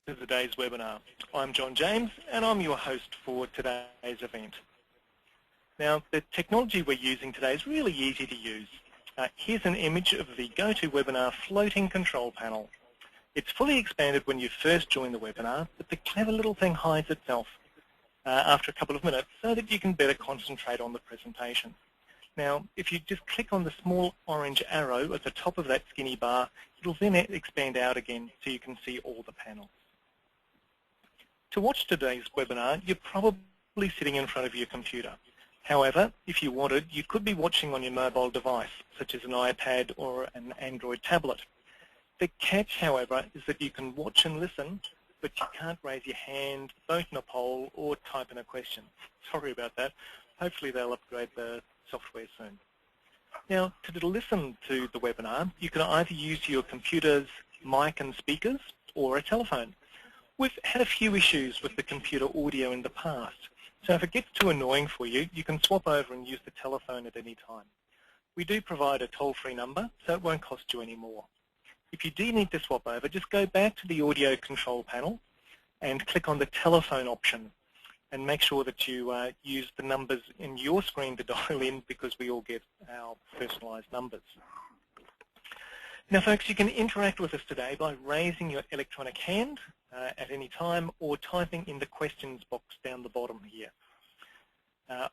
to today's webinar. I'm John James and I'm your host for today's event. Now, the technology we're using today is really easy to use. Here's an image of the GoToWebinar floating control panel. It's fully expanded when you first join the webinar, but the clever little thing hides itself after a couple of minutes so that you can better concentrate on the presentation. Now, if you just click on the small orange arrow at the top of that skinny bar, it'll then expand out again so you can see all the panels. To watch today's webinar, you're probably sitting in front of your computer. However, if you wanted, you could be watching on your mobile device, such as an iPad or an Android tablet. The catch, however, is that you can watch and listen, but you can't raise your hand, vote in a poll, or type in a question. Sorry about that. Hopefully they'll upgrade the software soon. Now, to listen to the webinar, you can either use your computer's mic and speakers or a telephone. We've had a few issues with the computer audio in the past, so if it gets too annoying for you, you can swap over and use the telephone at any time. We do provide a toll-free number, so it won't cost you any more. If you do need to swap over, just go back to the audio control panel and click on the telephone option and make sure that you use the numbers in your screen to dial in, because we all get our personalised numbers. Now, folks, you can interact with us today by raising your electronic hand at any time or typing in the questions box down the bottom here.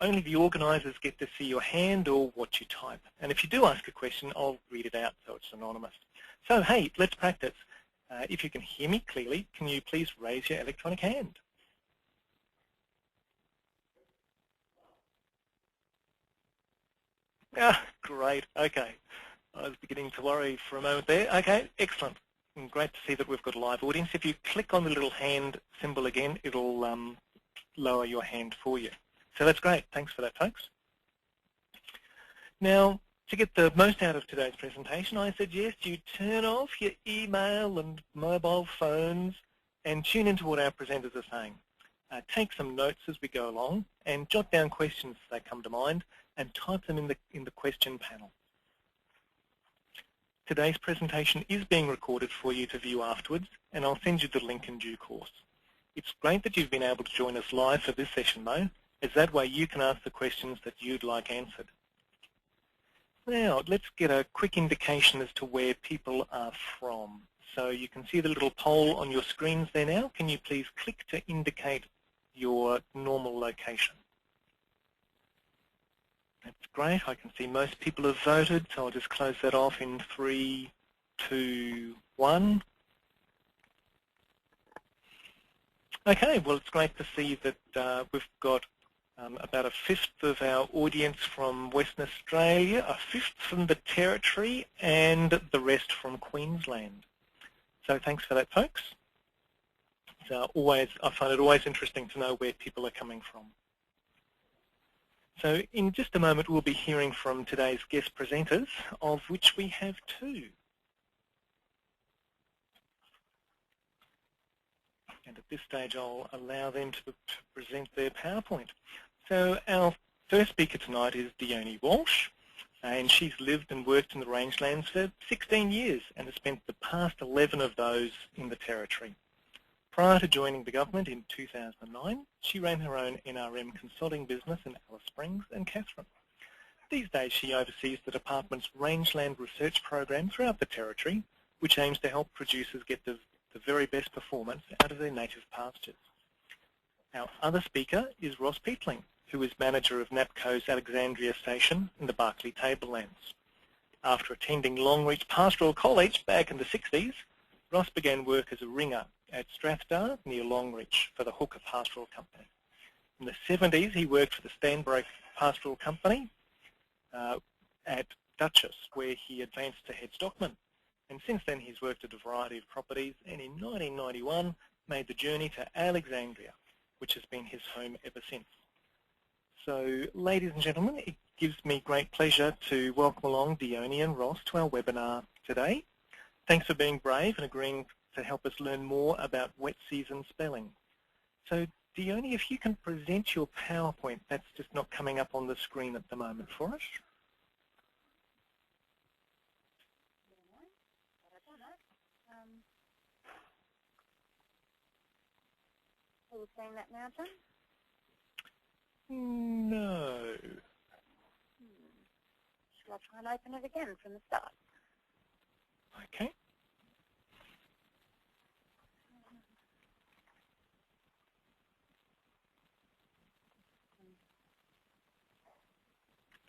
Only the organisers get to see your hand or what you type. And if you do ask a question, I'll read it out so it's anonymous. So, hey, let's practice. If you can hear me clearly, can you please raise your electronic hand? Ah, great. Okay. I was beginning to worry for a moment there. Okay, excellent. And great to see that we've got a live audience. If you click on the little hand symbol again, it'll lower your hand for you. So that's great. Thanks for that, folks. Now, to get the most out of today's presentation, I suggest you turn off your email and mobile phones and tune into what our presenters are saying. Take some notes as we go along and jot down questions as they come to mind and type them in the question panel. Today's presentation is being recorded for you to view afterwards, and I'll send you the link in due course. It's great that you've been able to join us live for this session though, as that way you can ask the questions that you'd like answered. Now, let's get a quick indication as to where people are from. So you can see the little poll on your screens there now. Can you please click to indicate your normal location? That's great. I can see most people have voted, so I'll just close that off in 3, 2, 1. Okay, well, it's great to see that we've got about a fifth of our audience from Western Australia, a fifth from the Territory, and the rest from Queensland. So thanks for that, folks. I find it always interesting to know where people are coming from. So in just a moment, we'll be hearing from today's guest presenters, of which we have 2. And at this stage, I'll allow them to present their PowerPoint. So our first speaker tonight is Dionne Walsh, and she's lived and worked in the rangelands for 16 years and has spent the past 11 of those in the Territory. Prior to joining the government in 2009, she ran her own NRM consulting business in Alice Springs and Katherine. These days, she oversees the department's rangeland research program throughout the Territory, which aims to help producers get the very best performance out of their native pastures. Our other speaker is Ross Peatling, who is manager of NAPCO's Alexandria station in the Barkly Tablelands. After attending Longreach Pastoral College back in the 60s, Ross began work as a ringer at Strathdar near Longreach for the Hooker Pastoral Company. In the 70s, he worked for the Stanbroke Pastoral Company at Duchess, where he advanced to head stockman. And since then, he's worked at a variety of properties, and in 1991, made the journey to Alexandria, which has been his home ever since. So, ladies and gentlemen, it gives me great pleasure to welcome along Dionne and Ross to our webinar today. Thanks for being brave and agreeing to help us learn more about wet season spelling. So, Dionne, if you can present your PowerPoint, that's just not coming up on the screen at the moment for us. Are you seeing that now, John? No. Shall I try and open it again from the start? Okay.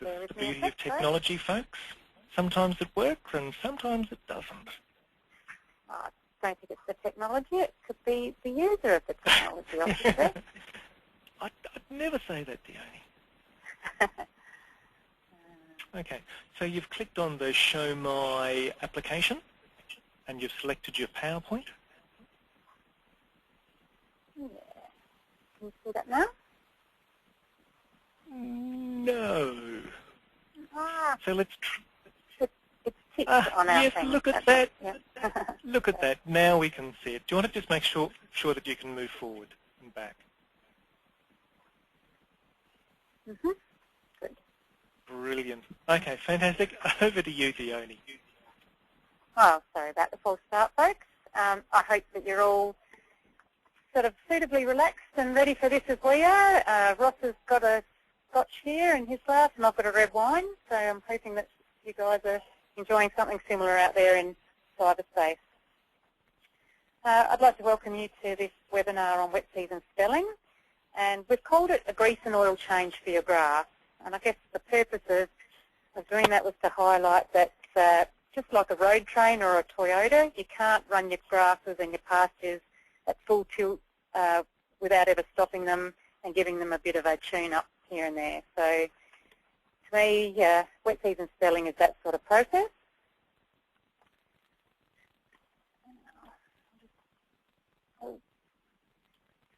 That's the beauty of technology, folks. Sometimes it works and sometimes it doesn't. I don't think it's the technology. It could be the user of the technology, obviously. I'd never say that, Dionne. Okay, so you've clicked on the Show My Application and you've selected your PowerPoint. Yeah. Can you see that now? No. So let's... It's ticked on our yes, thing. look at that. Yeah. Look at that. Now we can see it. Do you want to just make sure that you can move forward and back? Good. Brilliant. Okay, fantastic. Over to you, Dionne. Oh, sorry about the false start, folks. I hope that you're all sort of suitably relaxed and ready for this as we are. Ross has got a Scotch here in his glass and I've got a red wine, so I'm hoping that you guys are enjoying something similar out there in cyberspace. I'd like to welcome you to this webinar on wet season spelling, and we've called it a grease and oil change for your grass. And I guess the purpose of doing that was to highlight that just like a road train or a Toyota, you can't run your grasses and your pastures at full tilt without ever stopping them and giving them a bit of a tune-up here and there. So to me, wet season spelling is that sort of process. I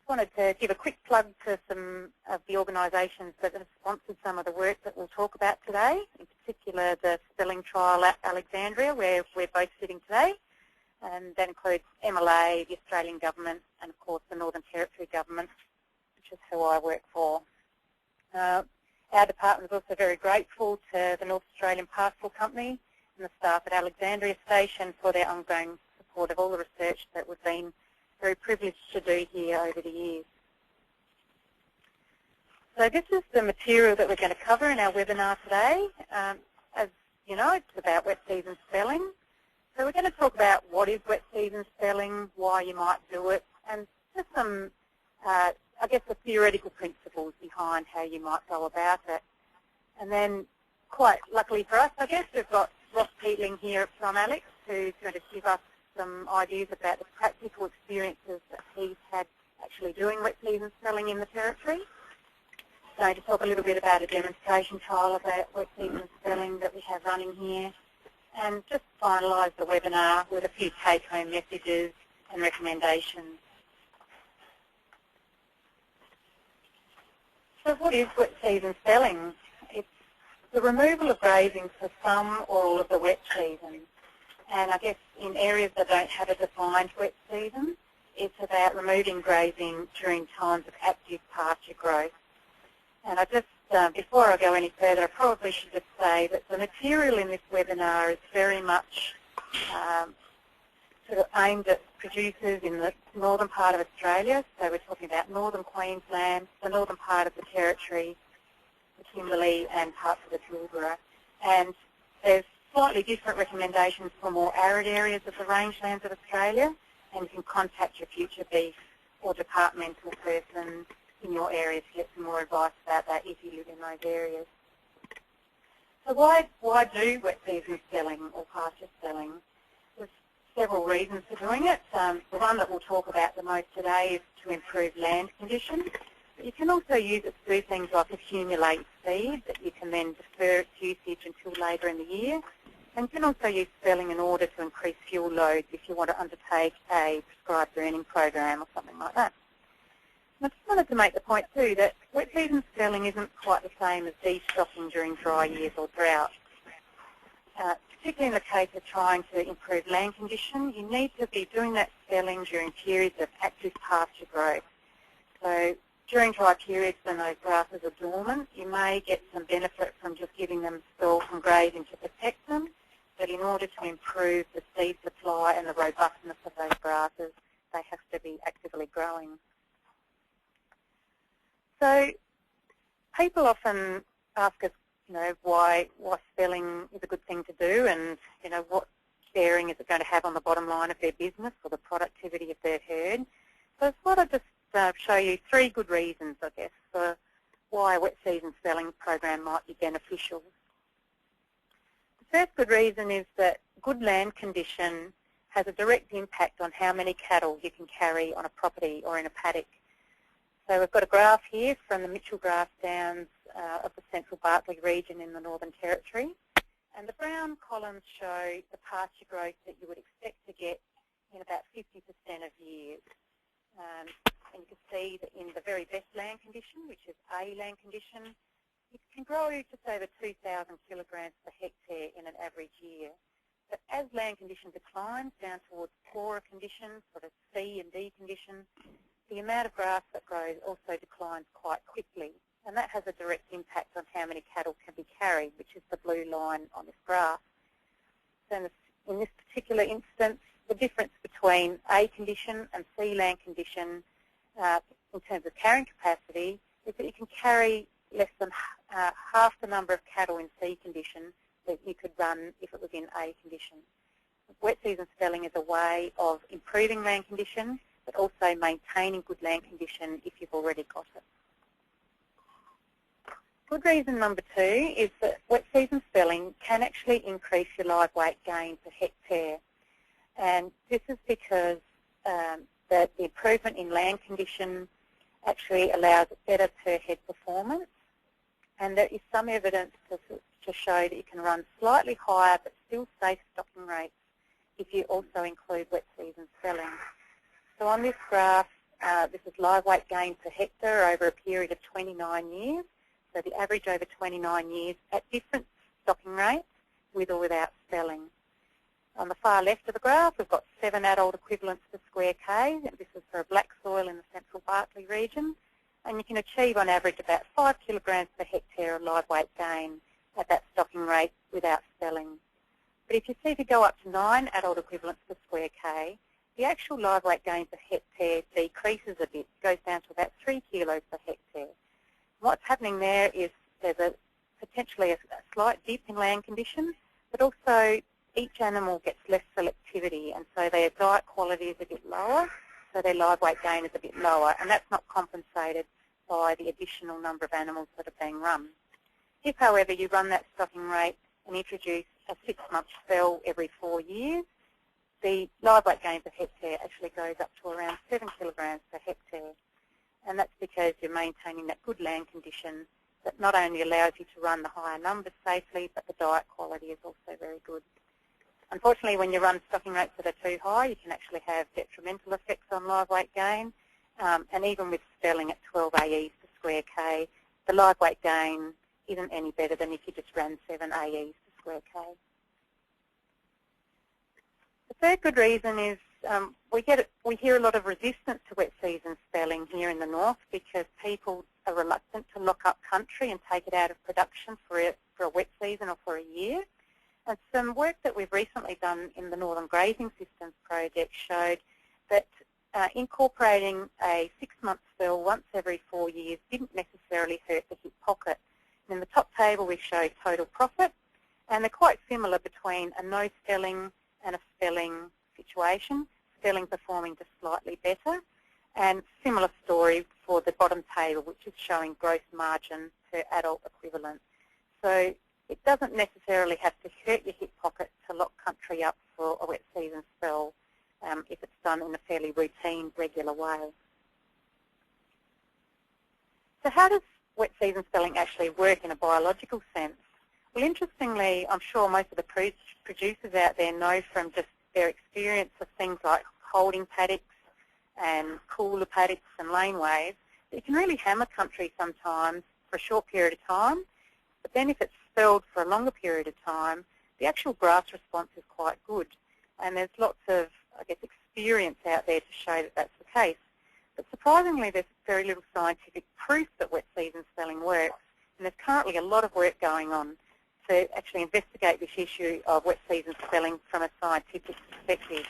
wanted to give a quick plug to some of the organisations that have sponsored some of the work that we'll talk about today, in particular the spelling trial at Alexandria, where we're both sitting today. And that includes MLA, the Australian Government, and of course the Northern Territory Government, which is who I work for. Our department is also very grateful to the North Australian Pastoral Company and the staff at Alexandria Station for their ongoing support of all the research that we've been very privileged to do here over the years. So this is the material that we're going to cover in our webinar today. As you know, it's about wet season spelling. So we're going to talk about what is wet season spelling, why you might do it, and just some, I guess, the theoretical principles behind how you might go about it. And then, quite luckily for us, I guess, we've got Ross Peatling here from Alex, who's going to give us some ideas about the practical experiences that he's had actually doing wet season spelling in the Territory. So to talk a little bit about a demonstration trial about wet season spelling that we have running here, and just finalise the webinar with a few take-home messages and recommendations. So what is wet season spelling? It's the removal of grazing for some or all of the wet season. And I guess in areas that don't have a defined wet season, it's about removing grazing during times of active pasture growth. And I just, before I go any further, I probably should just say that the material in this webinar is very much sort of aimed at producers in the northern part of Australia. So we're talking about northern Queensland, the northern part of the Territory, the Kimberley and parts of the Pilbara. And there's slightly different recommendations for more arid areas of the rangelands of Australia, and you can contact your future beef or departmental person in your area to get some more advice about that if you live in those areas. So why do wet season spelling or pasture spelling? There's several reasons for doing it. The one that we'll talk about the most today is to improve land conditions. But you can also use it to do things like accumulate seed that you can then defer its usage until later in the year. And you can also use spelling in order to increase fuel loads if you want to undertake a prescribed burning program or something like that. And I just wanted to make the point too that wet season spelling isn't quite the same as de-stocking during dry years or drought. Particularly in the case of trying to improve land condition, you need to be doing that spelling during periods of active pasture growth. So during dry periods when those grasses are dormant, you may get some benefit from just giving them spell from grazing to protect them, but in order to improve the seed supply and the robustness of those grasses, they have to be actively growing. So people often ask us, why spelling is a good thing to do, and, what bearing is it going to have on the bottom line of their business or the productivity of their herd. So I thought I'd just show you 3 good reasons, I guess, for why a wet season spelling program might be beneficial. The first good reason is that good land condition has a direct impact on how many cattle you can carry on a property or in a paddock. So we've got a graph here from the Mitchell Grass Downs of the Central Bartley region in the Northern Territory. And the brown columns show the pasture growth that you would expect to get in about 50% of years. And you can see that in the very best land condition, which is A land condition, it can grow just over 2,000 kilograms per hectare in an average year. But as land condition declines down towards poorer conditions, sort of C and D conditions, the amount of grass that grows also declines quite quickly. And that has a direct impact on how many cattle can be carried, which is the blue line on this graph. So in this particular instance, the difference between A condition and C land condition in terms of carrying capacity is that you can carry less than half the number of cattle in C condition that you could run if it was in A condition. Wet season spelling is a way of improving land condition, but also maintaining good land condition if you've already got it. Good reason number 2 is that wet season spelling can actually increase your live weight gain per hectare. And this is because that the improvement in land condition actually allows better per head performance. And there is some evidence to show that you can run slightly higher but still safe stocking rates if you also include wet season spelling. So on this graph, this is live weight gain per hectare over a period of 29 years. So the average over 29 years at different stocking rates with or without spelling. On the far left of the graph, we've got 7 adult equivalents per square K. This is for a black soil in the Central Bartley region. And you can achieve on average about 5 kilograms per hectare of live weight gain at that stocking rate without spelling. But if you go up to 9 adult equivalents per square K, the actual live weight gain per hectare decreases a bit, goes down to about 3 kilos per hectare. What's happening there is there's potentially a slight dip in land conditions, but also each animal gets less selectivity, and so their diet quality is a bit lower, so their live weight gain is a bit lower, and that's not compensated by the additional number of animals that are being run. If, however, you run that stocking rate and introduce a 6-month spell every 4 years, the live weight gain per hectare actually goes up to around 7 kilograms per hectare. And that's because you're maintaining that good land condition that not only allows you to run the higher numbers safely, but the diet quality is also very good. Unfortunately, when you run stocking rates that are too high, you can actually have detrimental effects on live weight gain. And even with spelling at 12 AEs per square K, the live weight gain isn't any better than if you just ran 7 AEs per square K. The third good reason is we hear a lot of resistance to wet season spelling here in the north because people are reluctant to lock up country and take it out of production for a wet season or for a year. And some work that we've recently done in the Northern Grazing Systems project showed that incorporating a 6-month spell once every 4 years didn't necessarily hurt the hip pocket. And in the top table we show total profit, and they're quite similar between a no spelling and a spelling situation, spelling performing just slightly better, and similar story for the bottom table, which is showing gross margin per adult equivalent. So it doesn't necessarily have to hurt your hip pocket to lock country up for a wet season spell if it's done in a fairly routine, regular way. So how does wet season spelling actually work in a biological sense? Well, interestingly, I'm sure most of the producers out there know from just their experience of things like holding paddocks and cooler paddocks and laneways, that you can really hammer country sometimes for a short period of time, but then if it's spelled for a longer period of time, the actual grass response is quite good. And there's lots of, I guess, experience out there to show that that's the case. But surprisingly, there's very little scientific proof that wet season spelling works, and there's currently a lot of work going on to actually investigate this issue of wet season spelling from a scientific perspective.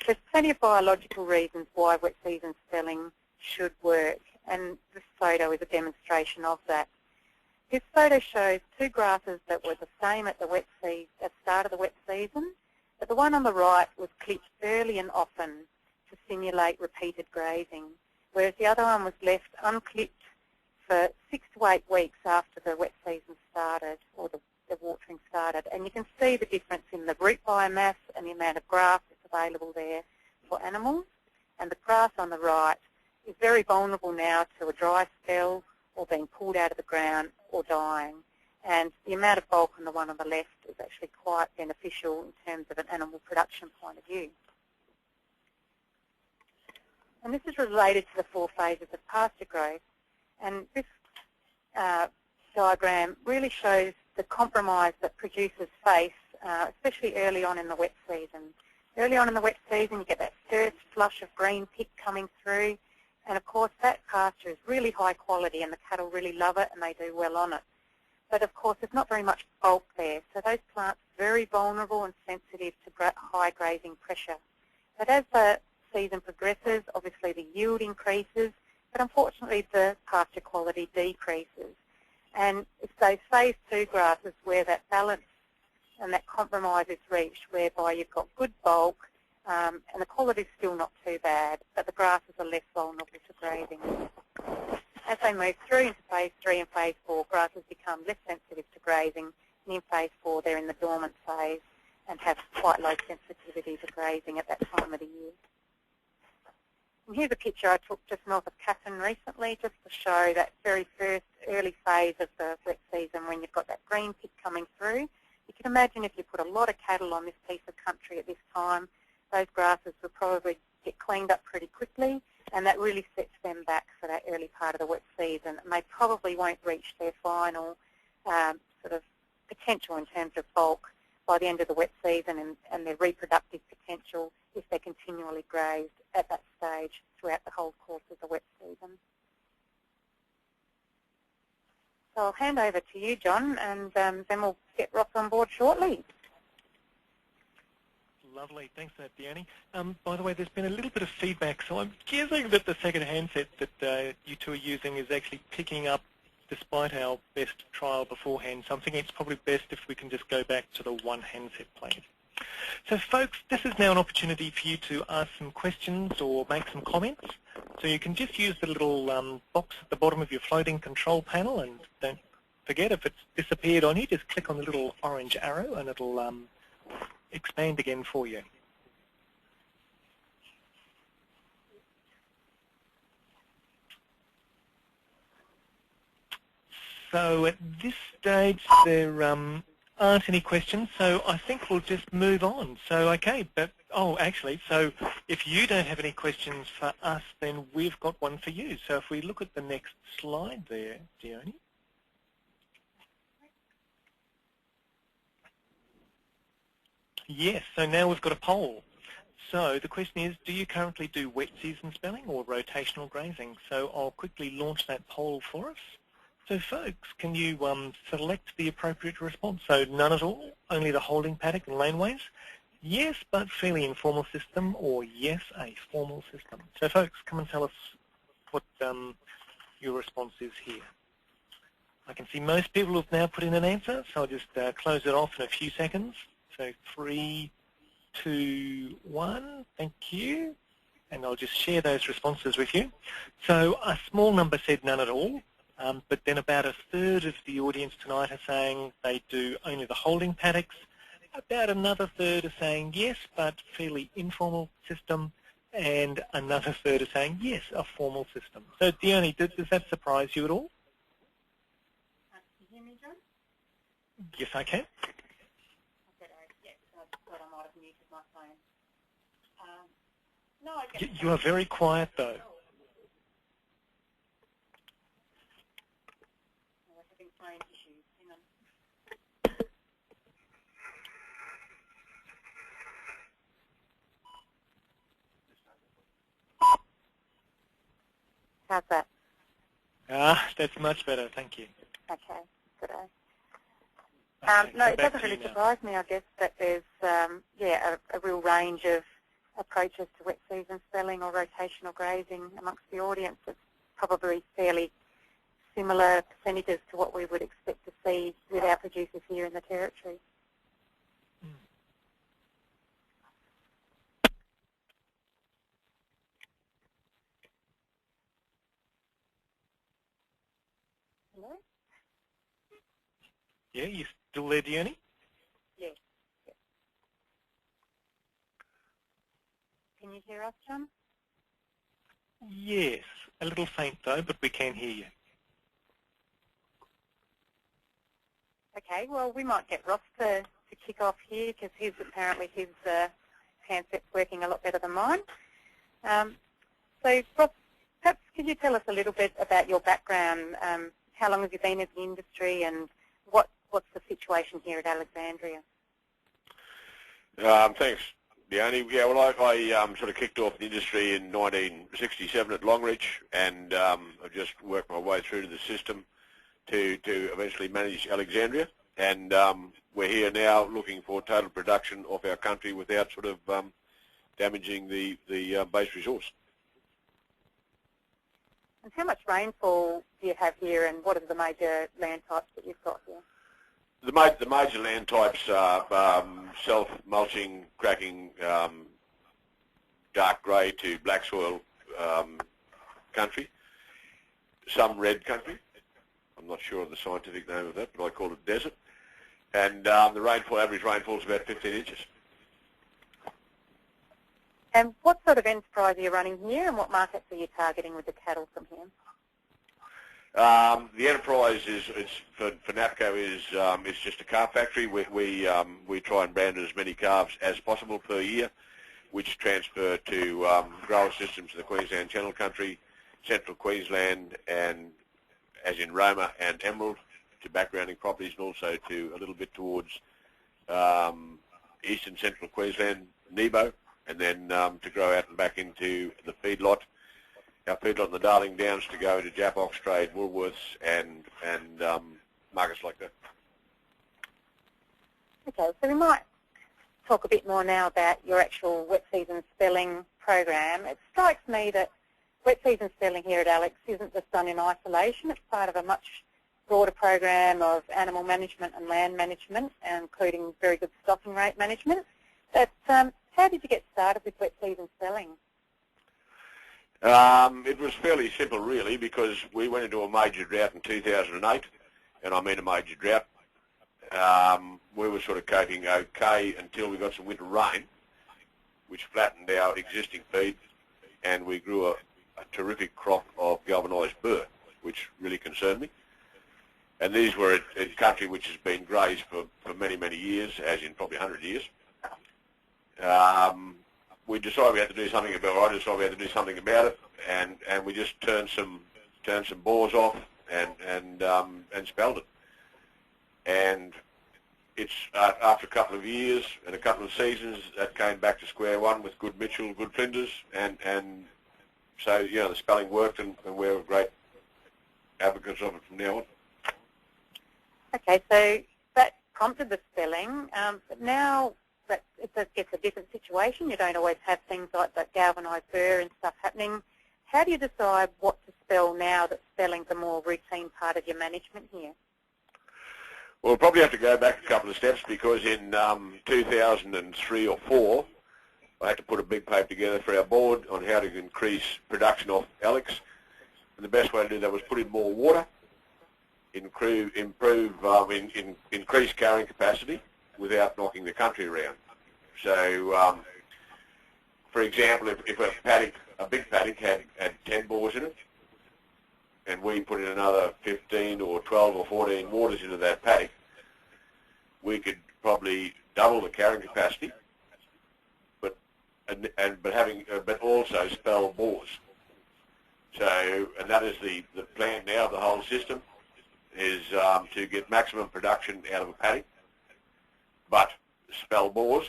There's plenty of biological reasons why wet season spelling should work, and this photo is a demonstration of that. This photo shows two grasses that were the same at the start of the wet season, but the one on the right was clipped early and often to simulate repeated grazing, whereas the other one was left unclipped for 6 to 8 weeks after the wet season started, or the watering started. And you can see the difference in the root biomass and the amount of grass that's available there for animals. And the grass on the right is very vulnerable now to a dry spell or being pulled out of the ground or dying. And the amount of bulk on the one on the left is actually quite beneficial in terms of an animal production point of view. And this is related to the 4 phases of pasture growth. And this diagram really shows the compromise that producers face, especially early on in the wet season. Early on in the wet season, you get that first flush of green pick coming through, and of course that pasture is really high quality and the cattle really love it and they do well on it. But of course there's not very much bulk there, so those plants are very vulnerable and sensitive to high grazing pressure. But as the season progresses, obviously the yield increases, but unfortunately the pasture quality decreases. And it's those phase 2 grasses where that balance and that compromise is reached, whereby you've got good bulk and the quality is still not too bad, but the grasses are less vulnerable to grazing. As they move through into phase 3 and phase 4, grasses become less sensitive to grazing, and in phase 4 they're in the dormant phase and have quite low sensitivity to grazing at that time of the year. And here's a picture I took just north of Catherine recently, just to show that very first early phase of the wet season when you've got that green pick coming through. You can imagine if you put a lot of cattle on this piece of country at this time, those grasses will probably get cleaned up pretty quickly, and that really sets them back for that early part of the wet season. And they probably won't reach their final sort of potential in terms of bulk by the end of the wet season, and their reproductive potential if they're continually grazed at that stage throughout the whole course of the wet season. So I'll hand over to you, John, and then we'll get Ross on board shortly. Lovely. Thanks for that, Dionne. By the way, there's been a little bit of feedback, so I'm guessing that the second handset that you two are using is actually picking up despite our best trial beforehand. So I'm thinking it's probably best if we can just go back to the one handset, please. So folks, this is now an opportunity for you to ask some questions or make some comments. So you can just use the little box at the bottom of your floating control panel, and don't forget, if it's disappeared on you, just click on the little orange arrow and it'll expand again for you. So at this stage there aren't any questions, so I think we'll just move on. So okay, but actually, so if you don't have any questions for us, then we've got one for you. So if we look at the next slide there, Dionne. Yes, so now we've got a poll. So the question is, do you currently do wet season spelling or rotational grazing? So I'll quickly launch that poll for us. So folks, can you select the appropriate response? So none at all, only the holding paddock and laneways? Yes, but fairly informal system, or yes, a formal system. So folks, come and tell us what your response is here. I can see most people have now put in an answer, so I'll just close it off in a few seconds. So 3, 2, 1, thank you. And I'll just share those responses with you. So a small number said none at all. But then about a third of the audience tonight are saying they do only the holding paddocks. About another third are saying yes, but fairly informal system. And another third are saying yes, a formal system. So Dionne, does that surprise you at all? Can you hear me, John? Yes, I can. I might have muted my phone. No, I guess You are very quiet though. Phone issues. Hang on. How's that? That's much better, thank you. Okay, good. Okay, no, so it back doesn't to you really now. surprise me, I guess, that there's a real range of approaches to wet season spelling or rotational grazing amongst the audience. probably fairly similar percentages to what we would expect to see with our producers here in the Territory. Hello? Yeah, you still there, Dionne? Yes. Yes. Can you hear us, John? Yes, a little faint though, but we can hear you. Okay, well, we might get Ross to kick off here because apparently his handset's working a lot better than mine. So, Ross, perhaps could you tell us a little bit about your background? How long have you been in the industry, and what's the situation here at Alexandria? Thanks, Dionne. Yeah, well, I sort of kicked off the industry in 1967 at Longreach, and I've just worked my way through to the system to eventually manage Alexandria. And we're here now looking for total production of our country without sort of damaging the base resource. And how much rainfall do you have here, and what are the major land types that you've got here? The major land types are self-mulching, cracking, dark grey to black soil country, some red country. I'm not sure of the scientific name of that, but I call it desert. And the average rainfall is about 15 inches. And what sort of enterprise are you running here, and what markets are you targeting with the cattle from here? The enterprise for NAPCO is just a calf factory. We try and brand as many calves as possible per year, which transfer to grower systems in the Queensland Channel Country, Central Queensland, and as in Roma and Emerald, to backgrounding properties, and also to a little bit towards eastern central Queensland, Nebo, and then to grow out and back into the feedlot. Our feedlot in the Darling Downs to go into Jap Oxtrade, Woolworths, and markets like that. Okay, so we might talk a bit more now about your actual wet season spelling program. It strikes me that wet season spelling here at Alex isn't just done in isolation. It's part of a much broader program of animal management and land management, including very good stocking rate management. But how did you get started with wet season spelling? It was fairly simple, really, because we went into a major drought in 2008, and I mean a major drought. We were sort of coping okay until we got some winter rain, which flattened our existing feed, and we grew a terrific crop of galvanised burr, which really concerned me. And these were a country which has been grazed for many, many years, as in probably 100 years. We decided we had to do something about it. I decided we had to do something about it, and we just turned some bores off and spelled it. And it's after a couple of years and a couple of seasons that came back to square one with good Mitchell, good Flinders, and so the spelling worked, and we're great advocates of it from now on. Okay, so that prompted the spelling, but now that it's a different situation. You don't always have things like that galvanised burr and stuff happening. How do you decide what to spell now that spelling's a more routine part of your management here? Well, we'll probably have to go back a couple of steps, because in 2003 or 4, I had to put a big paper together for our board on how to increase production of Alex. And the best way to do that was put in more water, increase carrying capacity without knocking the country around. So, for example, if a big paddock had 10 bores in it, and we put in another 15 or 12 or 14 waters into that paddock, we could probably double the carrying capacity, but also spell bores. So, and that is the plan now of the whole system, is to get maximum production out of a paddock, but spell bores.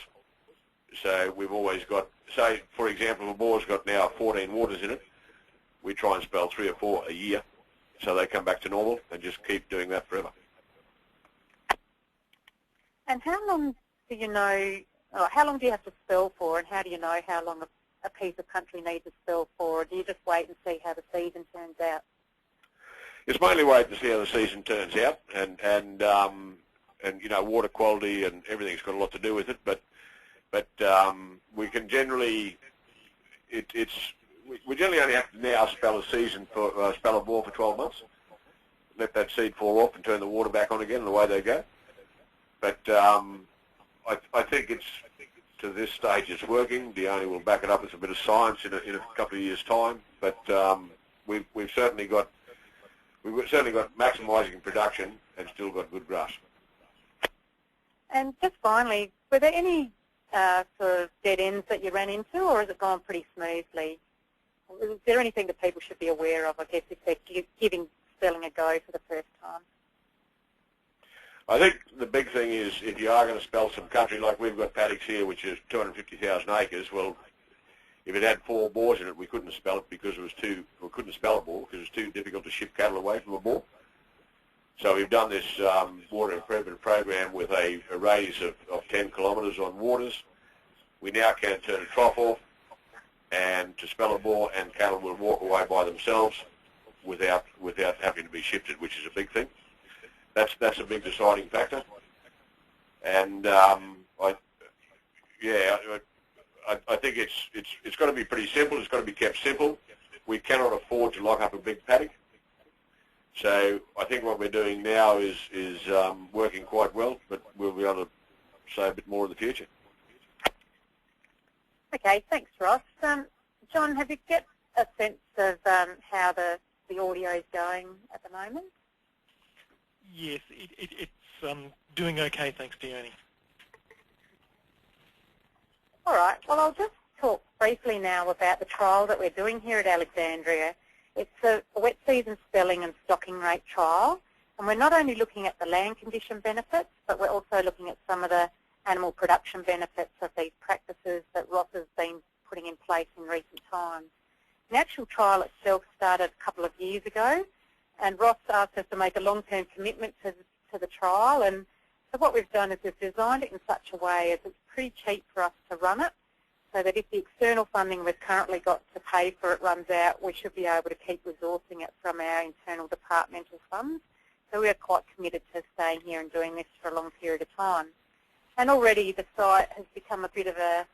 So we've always got, say, for example, if a bore's got now 14 waters in it, we try and spell 3 or 4 a year, so they come back to normal, and just keep doing that forever. And how long do you know, or how long do you have to spell for, and how do you know how long a piece of country needs to spell for, or do you just wait and see how the season turns out? it's mainly waiting to see how the season turns out, and you know, water quality and everything's got a lot to do with it. But we can generally we generally only have to now spell a bore for 12 months. Let that seed fall off and turn the water back on again, and away they go. But I think it's, to this stage, it's working. Dionne will back it up with a bit of science in a couple of years' time. But we've certainly got maximising production and still got good grass. And just finally, were there any sort of dead ends that you ran into, or has it gone pretty smoothly? Is there anything that people should be aware of, I guess, if they're giving spelling a go for the first time? I think the big thing is, if you are going to spell some country, like we've got paddocks here, which is 250,000 acres, well, if it had 4 bores in it, we couldn't spell it because it was we couldn't spell a bore because it was too difficult to ship cattle away from a bore. So we've done this water improvement program with a radius of 10 kilometres on waters. We now can turn a trough off and to spell a bore, and cattle will walk away by themselves without having to be shifted, which is a big thing. That's a big deciding factor. And I think it's got to be pretty simple. It's got to be kept simple. We cannot afford to lock up a big paddock. So I think what we're doing now is working quite well, but we'll be able to say a bit more in the future. Okay, thanks, Ross. John, have you got a sense of how the audio is going at the moment? Yes, it's doing okay, thanks, Dionne. All right, well, I'll just talk briefly now about the trial that we're doing here at Alexandria. It's a wet season spelling and stocking rate trial, and we're not only looking at the land condition benefits, but we're also looking at some of the animal production benefits of these practices that Ross has been putting in place in recent times. The actual trial itself started a couple of years ago, and Ross asked us to make a long-term commitment to the trial, and so what we've done is we've designed it in such a way as it's pretty cheap for us to run it, so that if the external funding we've currently got to pay for it runs out, we should be able to keep resourcing it from our internal departmental funds. So we are quite committed to staying here and doing this for a long period of time. And already the site has become a bit of a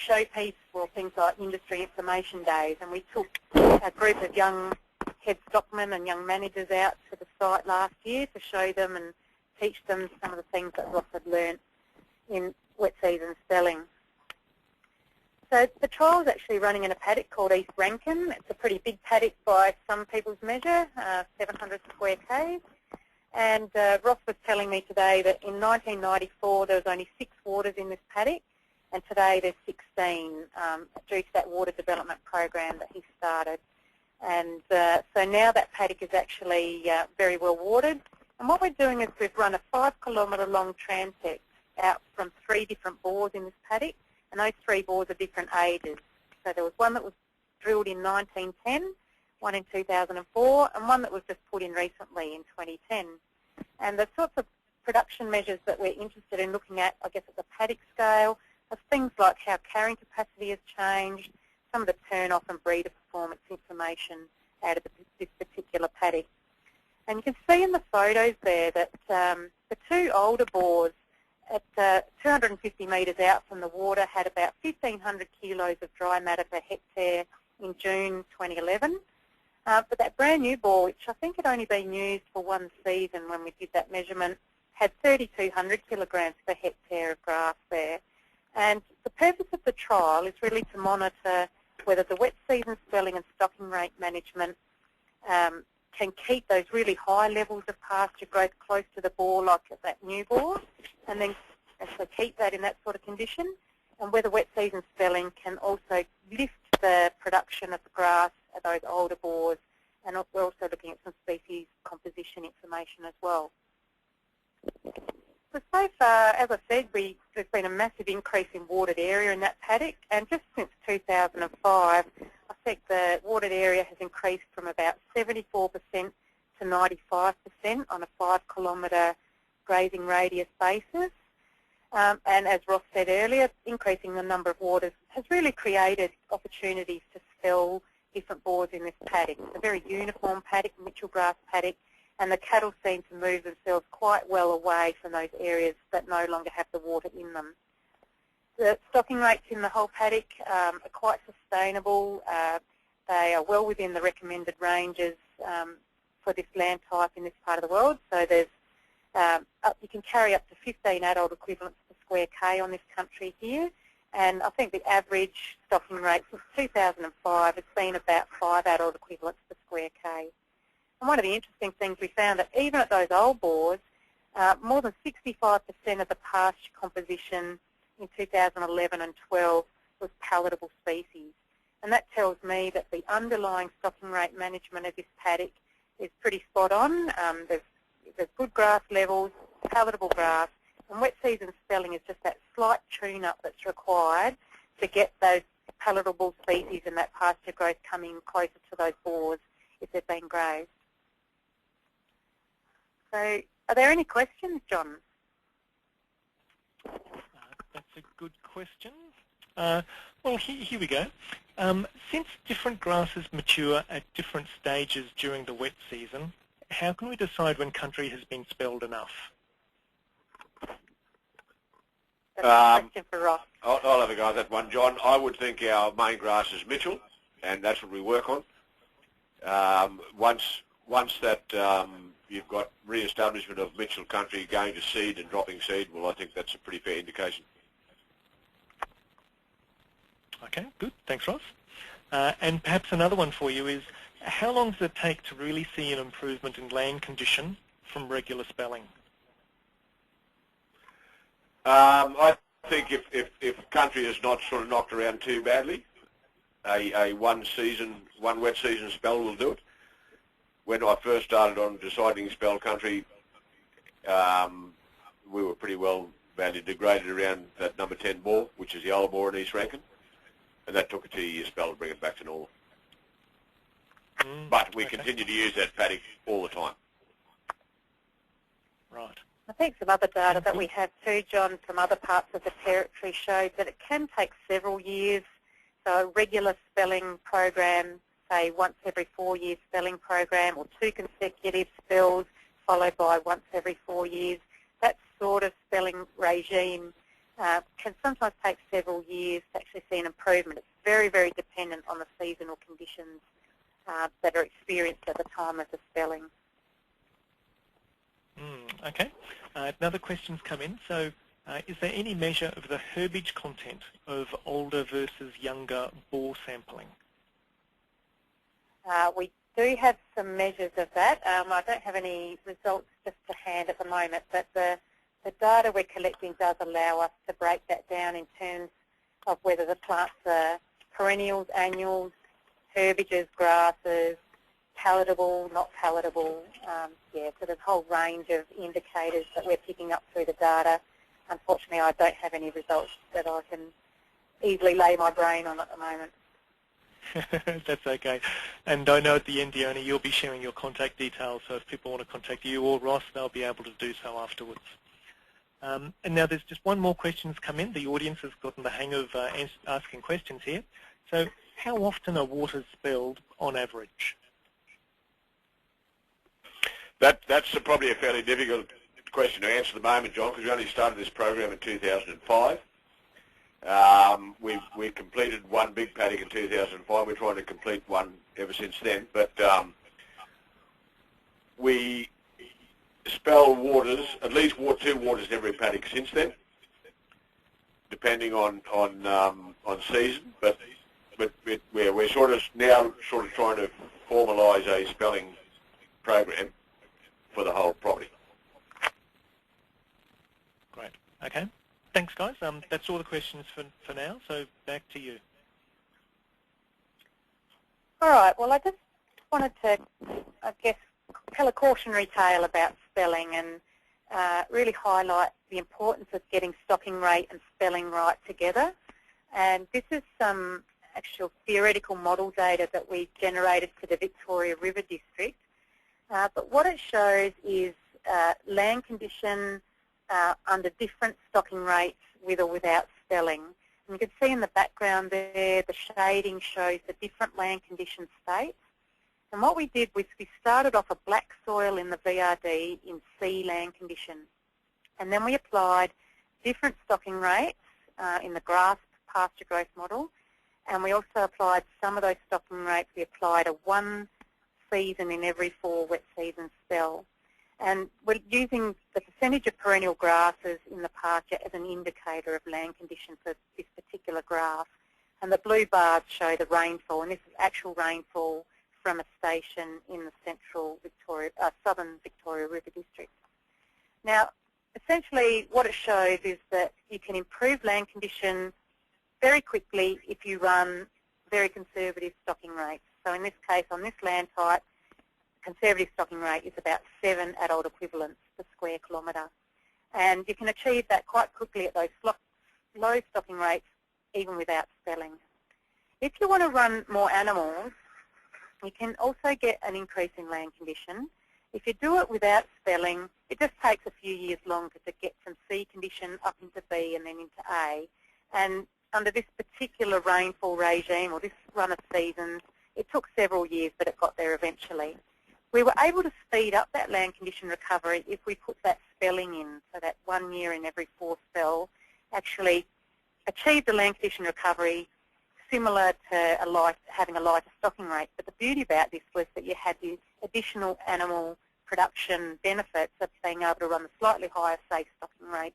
showpiece for things like industry information days, and we took a group of young head stockmen and young managers out to the site last year to show them and teach them some of the things that Ross had learnt in wet season spelling. So the trial is actually running in a paddock called East Rankin. It's a pretty big paddock by some people's measure, 700 square k's. And Ross was telling me today that in 1994 there was only 6 waters in this paddock, and today there's 16 due to that water development program that he started. And so now that paddock is actually very well watered. And what we're doing is we've run a 5-kilometre long transect out from 3 different bores in this paddock, and those 3 bores are different ages. So there was one that was drilled in 1910, one in 2004, and one that was just put in recently in 2010. And the sorts of production measures that we're interested in looking at, I guess at the paddock scale, are things like how carrying capacity has changed, some of the turn-off and breeder performance information out of this particular paddock. And you can see in the photos there that the 2 older bores at 250 metres out from the water had about 1,500 kilos of dry matter per hectare in June 2011. But that brand new bore, which I think had only been used for 1 season when we did that measurement, had 3,200 kilograms per hectare of grass there. And the purpose of the trial is really to monitor whether the wet season spelling and stocking rate management can keep those really high levels of pasture growth close to the bore like at that new bore, and then actually keep that in that sort of condition, and whether wet season spelling can also lift the production of the grass at those older bores, and we're also looking at some species composition information as well. So far, as I said, there's been a massive increase in watered area in that paddock, and just since 2005, I think the watered area has increased from about 74% to 95% on a 5-kilometre grazing radius basis. And as Ross said earlier, increasing the number of waters has really created opportunities to spell different bores in this paddock. It's a very uniform paddock, Mitchell grass paddock, and the cattle seem to move themselves quite well away from those areas that no longer have the water in them. The stocking rates in the whole paddock are quite sustainable. They are well within the recommended ranges for this land type in this part of the world. So there's you can carry up to 15 adult equivalents per square K on this country here. And I think the average stocking rate since 2005 has been about 5 adult equivalents per square K. And one of the interesting things we found that even at those old bores, more than 65% of the pasture composition in 2011 and 12 was palatable species. And that tells me that the underlying stocking rate management of this paddock is pretty spot on. There's good grass levels, palatable grass, and wet season spelling is just that slight tune-up that's required to get those palatable species and that pasture growth coming closer to those bores if they've been grazed. So are there any questions, John? That's a good question. Well, here we go. Since different grasses mature at different stages during the wet season, how can we decide when country has been spelled enough? That's a question for Ross. I'll have a go at that one, John. I would think our main grass is Mitchell, and that's what we work on. Once that you've got re-establishment of Mitchell country going to seed and dropping seed, well, I think that's a pretty fair indication. Okay, good. Thanks, Ross. And perhaps another one for you is, how long does it take to really see an improvement in land condition from regular spelling? I think if country is not sort of knocked around too badly, a one wet season spell will do it. When I first started on deciding spell country, we were pretty well badly degraded around that number 10 bore, which is the old bore in East Rankin, and that took a 2-year spell to bring it back to normal. But we continue to use that paddock all the time. Right. I think some other data that we have too, John, from other parts of the territory showed that it can take several years. So a regular spelling program, say once every 4 year spelling program, or 2 consecutive spells followed by once every 4 years, that sort of spelling regime can sometimes take several years to actually see an improvement. It's very, very dependent on the seasonal conditions that are experienced at the time of the spelling. Okay. Another question's come in. So is there any measure of the herbage content of older versus younger bore sampling? We do have some measures of that. I don't have any results just to hand at the moment, but the data we're collecting does allow us to break that down in terms of whether the plants are perennials, annuals, herbages, grasses, palatable, not palatable. Yeah, so there's a whole range of indicators that we're picking up through the data. Unfortunately, I don't have any results that I can easily lay my brain on at the moment. That's okay. And I know at the end, Dionne, you'll be sharing your contact details, so if people want to contact you or Ross, they'll be able to do so afterwards. And now there's just one more question that's come in. The audience has gotten the hang of asking questions here. So how often are waters spelled on average? That's probably a fairly difficult question to answer at the moment, John, because we only started this program in 2005. We completed one big paddock in 2005. We're trying to complete one ever since then. But we spell waters, at least 2 waters in every paddock since then, depending on season. But we're sort of now trying to formalise a spelling program for the whole property. Great. Okay. Thanks, guys. That's all the questions for now, so back to you. All right. Well, I just wanted to, I guess, tell a cautionary tale about spelling and really highlight the importance of getting stocking rate and spelling right together. And this is some actual theoretical model data that we generated for the Victoria River District. But what it shows is land condition under different stocking rates with or without spelling. And you can see in the background there, the shading shows the different land condition states. And what we did was we started off a black soil in the VRD in C land condition. And then we applied different stocking rates in the grass pasture growth model. And we also applied some of those stocking rates. We applied a 1 season in every 4 wet season spell. And we're using the percentage of perennial grasses in the pasture as an indicator of land conditions for this particular graph. And the blue bars show the rainfall, and this is actual rainfall from a station in the southern Victoria River District. Now, essentially what it shows is that you can improve land conditions very quickly if you run very conservative stocking rates. So in this case, on this land type, conservative stocking rate is about 7 adult equivalents per square kilometre. And you can achieve that quite quickly at those low stocking rates, even without spelling. If you want to run more animals, you can also get an increase in land condition. If you do it without spelling, it just takes a few years longer to get from C condition up into B and then into A. And under this particular rainfall regime, or this run of seasons, it took several years, but it got there eventually. We were able to speed up that land condition recovery if we put that spelling in, so that 1 year in every 4 spell actually achieved the land condition recovery similar to having a lighter stocking rate. But the beauty about this was that you had the additional animal production benefits of being able to run a slightly higher safe stocking rate.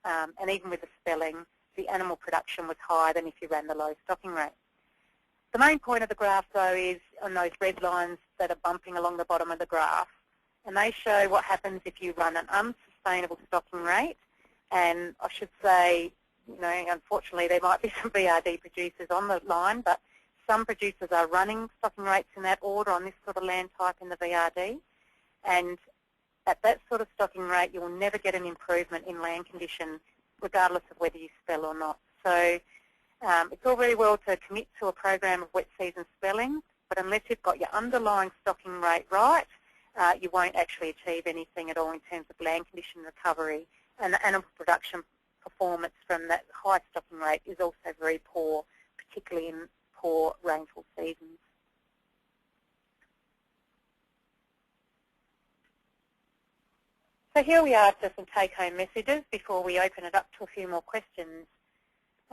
And even with the spelling, the animal production was higher than if you ran the low stocking rate. The main point of the graph, though, is on those red lines that are bumping along the bottom of the graph. And they show what happens if you run an unsustainable stocking rate. And I should say, unfortunately, there might be some VRD producers on the line, but some producers are running stocking rates in that order on this sort of land type in the VRD. And at that sort of stocking rate, you will never get an improvement in land condition, regardless of whether you spell or not. So it's all very well to commit to a program of wet season spelling, but unless you've got your underlying stocking rate right, you won't actually achieve anything at all in terms of land condition recovery. And the animal production performance from that high stocking rate is also very poor, particularly in poor rainfall seasons. So here we are to some take-home messages before we open it up to a few more questions.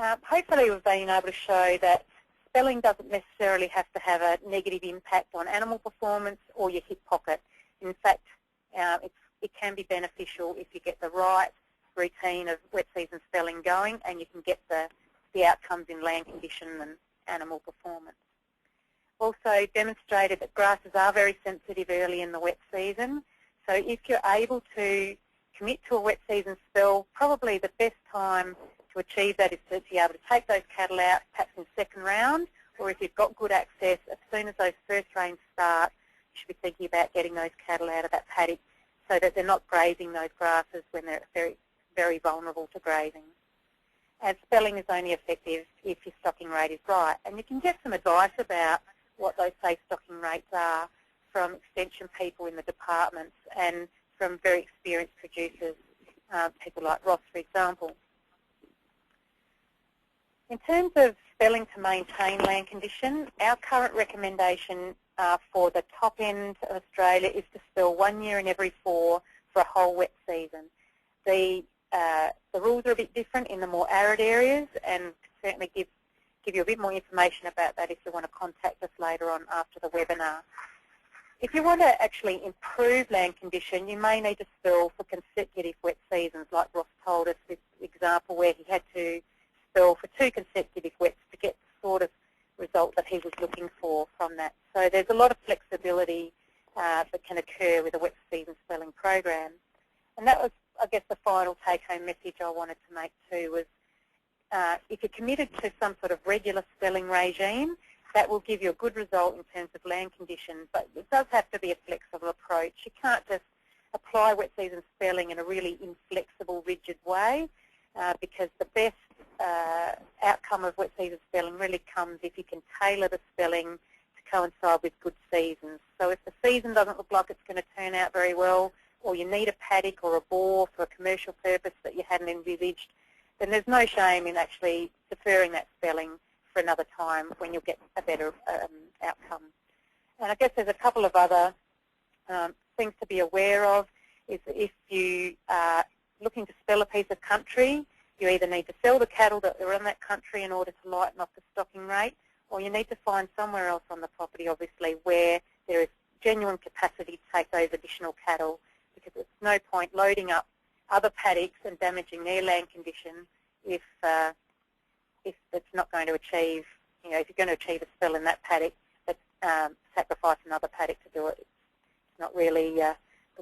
Hopefully we've been able to show that spelling doesn't necessarily have to have a negative impact on animal performance or your hip pocket. In fact, it can be beneficial if you get the right routine of wet season spelling going and you can get the outcomes in land condition and animal performance. Also demonstrated that grasses are very sensitive early in the wet season. So if you're able to commit to a wet season spell, probably the best time to achieve that is to be able to take those cattle out perhaps in second round, or if you've got good access, as soon as those first rains start, you should be thinking about getting those cattle out of that paddock so that they're not grazing those grasses when they're very, very vulnerable to grazing. And spelling is only effective if your stocking rate is right. And you can get some advice about what those safe stocking rates are from extension people in the departments and from very experienced producers, people like Ross, for example. In terms of spelling to maintain land condition, our current recommendation for the top end of Australia is to spell 1 year in every 4 for a whole wet season. The rules are a bit different in the more arid areas, and certainly give you a bit more information about that if you want to contact us later on after the webinar. If you want to actually improve land condition, you may need to spell for consecutive wet seasons, like Ross told us this example where he had to spell for 2 consecutive wets to get the sort of result that he was looking for from that. So there's a lot of flexibility that can occur with a wet season spelling program. And that was, I guess, the final take-home message I wanted to make too was if you're committed to some sort of regular spelling regime, that will give you a good result in terms of land conditions, but it does have to be a flexible approach. You can't just apply wet season spelling in a really inflexible, rigid way because the best outcome of wet season spelling really comes if you can tailor the spelling to coincide with good seasons. So if the season doesn't look like it's going to turn out very well, or you need a paddock or a bore for a commercial purpose that you hadn't envisaged, then there's no shame in actually deferring that spelling for another time when you'll get a better outcome. And I guess there's a couple of other things to be aware of. Is if you are looking to spell a piece of country, you either need to sell the cattle that are in that country in order to lighten up the stocking rate, or you need to find somewhere else on the property, obviously, where there is genuine capacity to take those additional cattle, because there's no point loading up other paddocks and damaging their land condition if it's not going to achieve, if you're going to achieve a spell in that paddock, but sacrifice another paddock to do it. It's not really the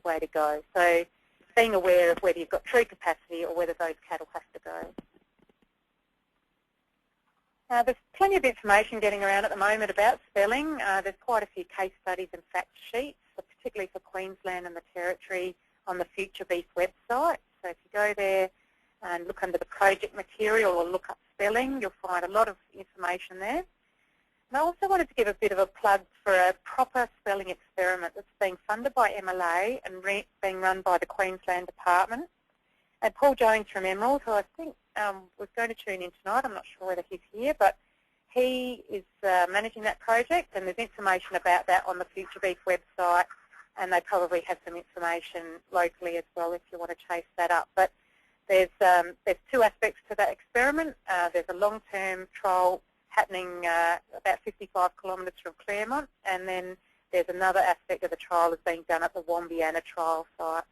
way to go. So being aware of whether you've got true capacity or whether those cattle have to go. There's plenty of information getting around at the moment about spelling. There's quite a few case studies and fact sheets, particularly for Queensland and the Territory, on the Future Beef website. So if you go there and look under the project material or look up spelling, you'll find a lot of information there. And I also wanted to give a bit of a plug for a proper spelling experiment that's being funded by MLA and being run by the Queensland Department. And Paul Jones from Emerald, who I think was going to tune in tonight, I'm not sure whether he's here, but he is managing that project, and there's information about that on the Future Beef website, and they probably have some information locally as well if you want to chase that up. But there's two aspects to that experiment. There's a long-term trial happening about 55 kilometres from Claremont, and then there's another aspect of the trial that's being done at the Wombiana trial site.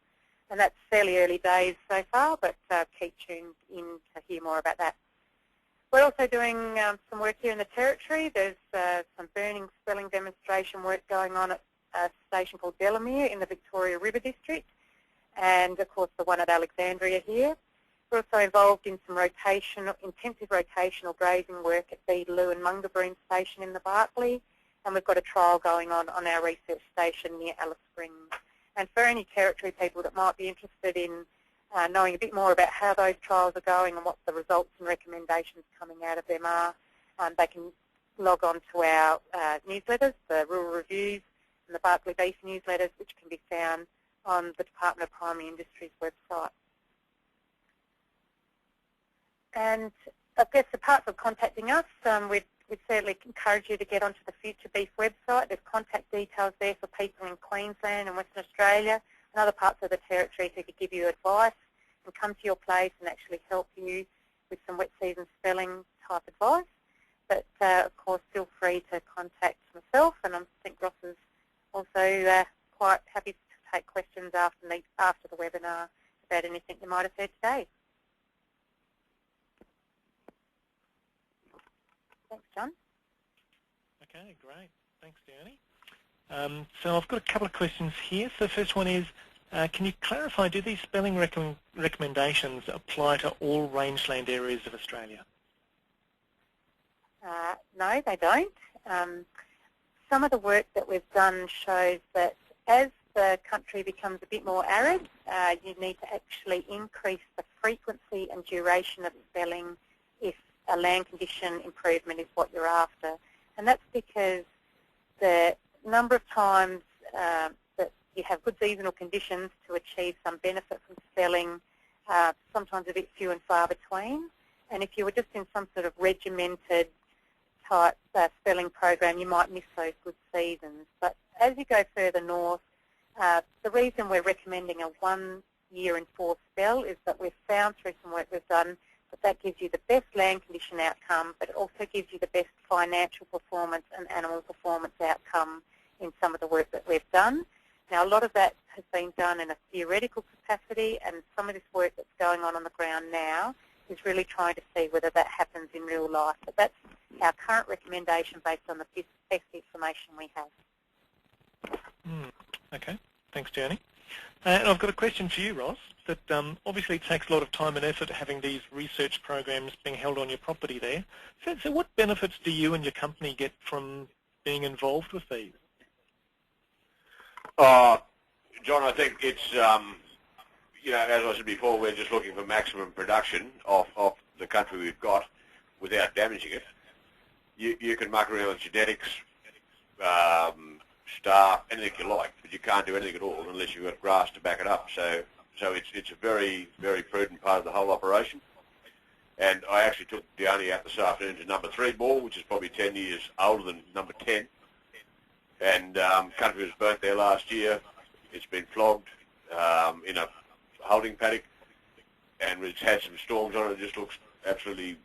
And that's fairly early days so far, but keep tuned in to hear more about that. We're also doing some work here in the Territory. There's some burning spelling demonstration work going on at a station called Delamere in the Victoria River District, and of course the one at Alexandria here. We're also involved in some intensive rotational grazing work at Beetaloo and Mungabroom Station in the Barkly, and we've got a trial going on our research station near Alice Springs. And for any Territory people that might be interested in knowing a bit more about how those trials are going and what the results and recommendations coming out of them are, they can log on to our newsletters, the Rural Reviews and the Barkly Beef newsletters, which can be found on the Department of Primary Industries website. And I guess apart from contacting us, we'd certainly encourage you to get onto the Future Beef website. There's contact details there for people in Queensland and Western Australia and other parts of the Territory who could give you advice and come to your place and actually help you with some wet season spelling type advice. But of course, feel free to contact myself, and I think Ross is also quite happy to take questions after the webinar about anything you might have heard today. Thanks, John. Okay, great. Thanks, Dionne. So I've got a couple of questions here. So the first one is, can you clarify, do these spelling recommendations apply to all rangeland areas of Australia? No, they don't. Some of the work that we've done shows that as the country becomes a bit more arid, you need to actually increase the frequency and duration of spelling if a land condition improvement is what you're after. And that's because the number of times that you have good seasonal conditions to achieve some benefit from spelling, sometimes a bit few and far between. And if you were just in some sort of regimented type spelling program, you might miss those good seasons. But as you go further north, the reason we're recommending a 1 year in 4 spell is that we've found through some work we've done that gives you the best land condition outcome, but it also gives you the best financial performance and animal performance outcome in some of the work that we've done. Now, a lot of that has been done in a theoretical capacity, and some of this work that's going on the ground now is really trying to see whether that happens in real life. But that's our current recommendation based on the best information we have. Okay, thanks, Dionne. And I've got a question for you, Ross, that obviously it takes a lot of time and effort having these research programs being held on your property there. So what benefits do you and your company get from being involved with these? John, I think it's, as I said before, we're just looking for maximum production of the country we've got without damaging it. You can muck around with genetics, staff, anything you like, but you can't do anything at all unless you've got grass to back it up. So it's a very, very prudent part of the whole operation. And I actually took Dionne out this afternoon to number 3 ball, which is probably 10 years older than number 10. And country was burnt there last year. It's been flogged in a holding paddock, and it's had some storms on it. It just looks absolutely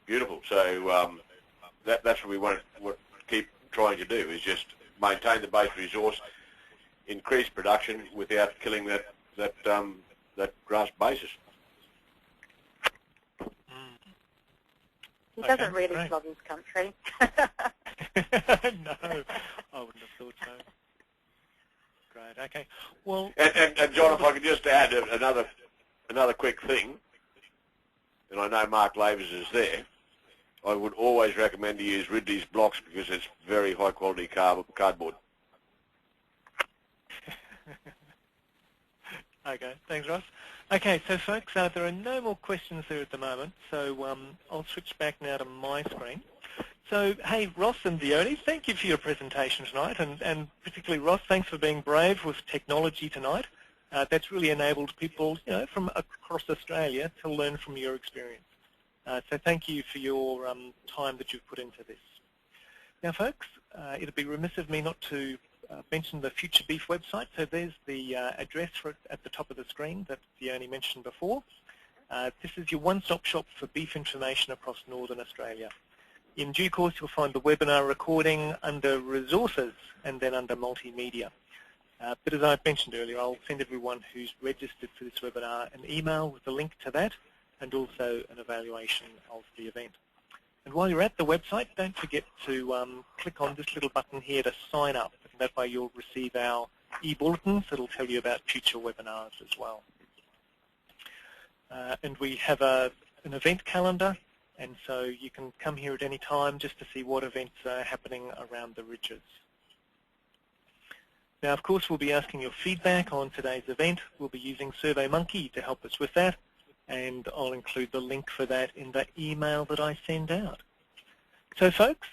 beautiful. So that's what we want to keep trying to do, is just maintain the base resource, increase production without killing that grass basis. He doesn't really flog his country. No, I wouldn't have thought so. Great. Okay. Well, and John, if I could just add another quick thing, and I know Mark Lavers is there, I would always recommend to use Ridley's blocks because it's very high quality cardboard. Okay, thanks, Ross. Okay, so folks, there are no more questions there at the moment, so I'll switch back now to my screen. So, hey, Ross and Dionne, thank you for your presentation tonight, and particularly Ross, thanks for being brave with technology tonight. That's really enabled people, from across Australia to learn from your experience. So thank you for your time that you've put into this. Now, folks, it'd be remiss of me not to mention the Future Beef website. So there's the address for it at the top of the screen that Dionne mentioned before. This is your one-stop shop for beef information across Northern Australia. In due course, you'll find the webinar recording under Resources and then under Multimedia. But as I mentioned earlier, I'll send everyone who's registered for this webinar an email with a link to that and also an evaluation of the event. And while you're at the website, don't forget to click on this little button here to sign up. And that way you'll receive our e-bulletins that'll tell you about future webinars as well. And we have an event calendar, and so you can come here at any time just to see what events are happening around the ridges. Now, of course, we'll be asking your feedback on today's event. We'll be using SurveyMonkey to help us with that, and I'll include the link for that in the email that I send out. So, folks,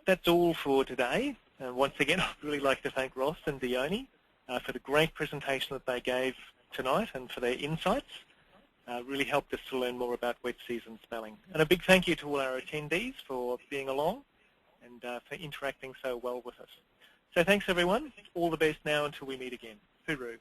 that's all for today. Once again, I'd really like to thank Ross and Dionne for the great presentation that they gave tonight and for their insights. Really helped us to learn more about wet season spelling. And a big thank you to all our attendees for being along and for interacting so well with us. So thanks, everyone. All the best now until we meet again. Hooroo.